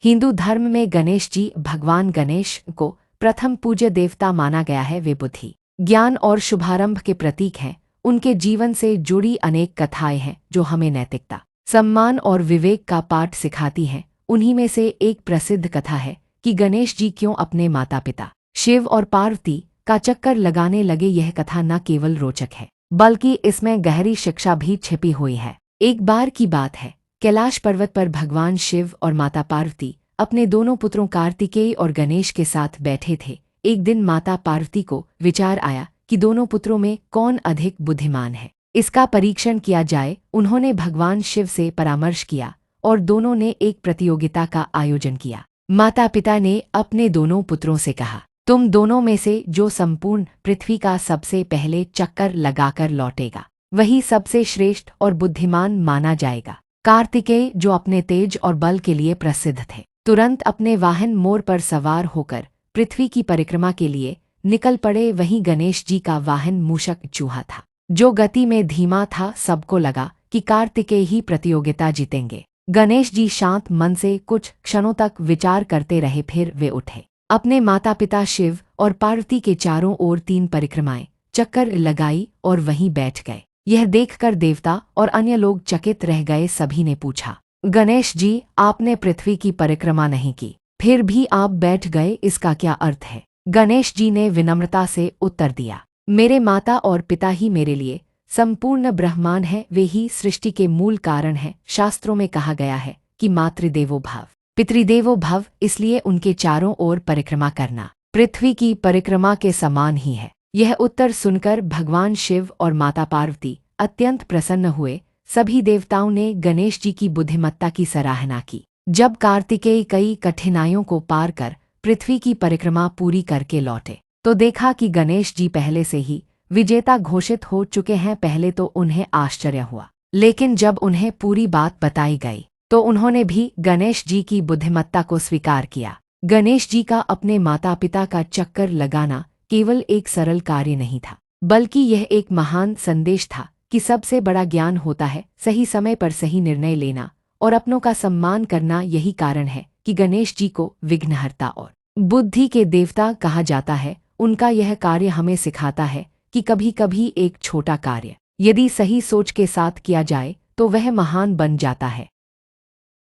हिंदू धर्म में गणेश जी भगवान गणेश को प्रथम पूज्य देवता माना गया है। वे बुद्धि, ज्ञान और शुभारंभ के प्रतीक हैं। उनके जीवन से जुड़ी अनेक कथाएं हैं जो हमें नैतिकता, सम्मान और विवेक का पाठ सिखाती हैं। उन्हीं में से एक प्रसिद्ध कथा है कि गणेश जी क्यों अपने माता पिता शिव और पार्वती का चक्कर लगाने लगे। यह कथा न केवल रोचक है बल्कि इसमें गहरी शिक्षा भी छिपी हुई है। एक बार की बात है, कैलाश पर्वत पर भगवान शिव और माता पार्वती अपने दोनों पुत्रों कार्तिकेय और गणेश के साथ बैठे थे। एक दिन माता पार्वती को विचार आया कि दोनों पुत्रों में कौन अधिक बुद्धिमान है, इसका परीक्षण किया जाए। उन्होंने भगवान शिव से परामर्श किया और दोनों ने एक प्रतियोगिता का आयोजन किया। माता पिता ने अपने दोनों पुत्रों से कहा, तुम दोनों में से जो संपूर्ण पृथ्वी का सबसे पहले चक्कर लगाकर लौटेगा वही सबसे श्रेष्ठ और बुद्धिमान माना जाएगा। कार्तिकेय, जो अपने तेज और बल के लिए प्रसिद्ध थे, तुरंत अपने वाहन मोर पर सवार होकर पृथ्वी की परिक्रमा के लिए निकल पड़े। वहीं गणेश जी का वाहन मूषक चूहा था, जो गति में धीमा था। सबको लगा कि कार्तिकेय ही प्रतियोगिता जीतेंगे। गणेश जी शांत मन से कुछ क्षणों तक विचार करते रहे, फिर वे उठे, अपने माता पिता शिव और पार्वती के चारों ओर 3 परिक्रमाएं चक्कर लगाई और वहीं बैठ गए। यह देखकर देवता और अन्य लोग चकित रह गए। सभी ने पूछा, गणेश जी, आपने पृथ्वी की परिक्रमा नहीं की, फिर भी आप बैठ गए, इसका क्या अर्थ है? गणेश जी ने विनम्रता से उत्तर दिया, मेरे माता और पिता ही मेरे लिए संपूर्ण ब्रह्मांड है, वे ही सृष्टि के मूल कारण हैं। शास्त्रों में कहा गया है कि मातृदेवो भव पितृदेवो भव, इसलिए उनके चारों ओर परिक्रमा करना पृथ्वी की परिक्रमा के समान ही है। यह उत्तर सुनकर भगवान शिव और माता पार्वती अत्यंत प्रसन्न हुए। सभी देवताओं ने गणेश जी की बुद्धिमत्ता की सराहना की। जब कार्तिकेय कई कठिनाइयों को पार कर पृथ्वी की परिक्रमा पूरी करके लौटे तो देखा कि गणेश जी पहले से ही विजेता घोषित हो चुके हैं। पहले तो उन्हें आश्चर्य हुआ, लेकिन जब उन्हें पूरी बात बताई गई तो उन्होंने भी गणेश जी की बुद्धिमत्ता को स्वीकार किया। गणेश जी का अपने माता पिता का चक्कर लगाना केवल एक सरल कार्य नहीं था, बल्कि यह एक महान संदेश था कि सबसे बड़ा ज्ञान होता है सही समय पर सही निर्णय लेना और अपनों का सम्मान करना। यही कारण है कि गणेश जी को विघ्नहर्ता और बुद्धि के देवता कहा जाता है। उनका यह कार्य हमें सिखाता है कि कभी कभी एक छोटा कार्य यदि सही सोच के साथ किया जाए तो वह महान बन जाता है।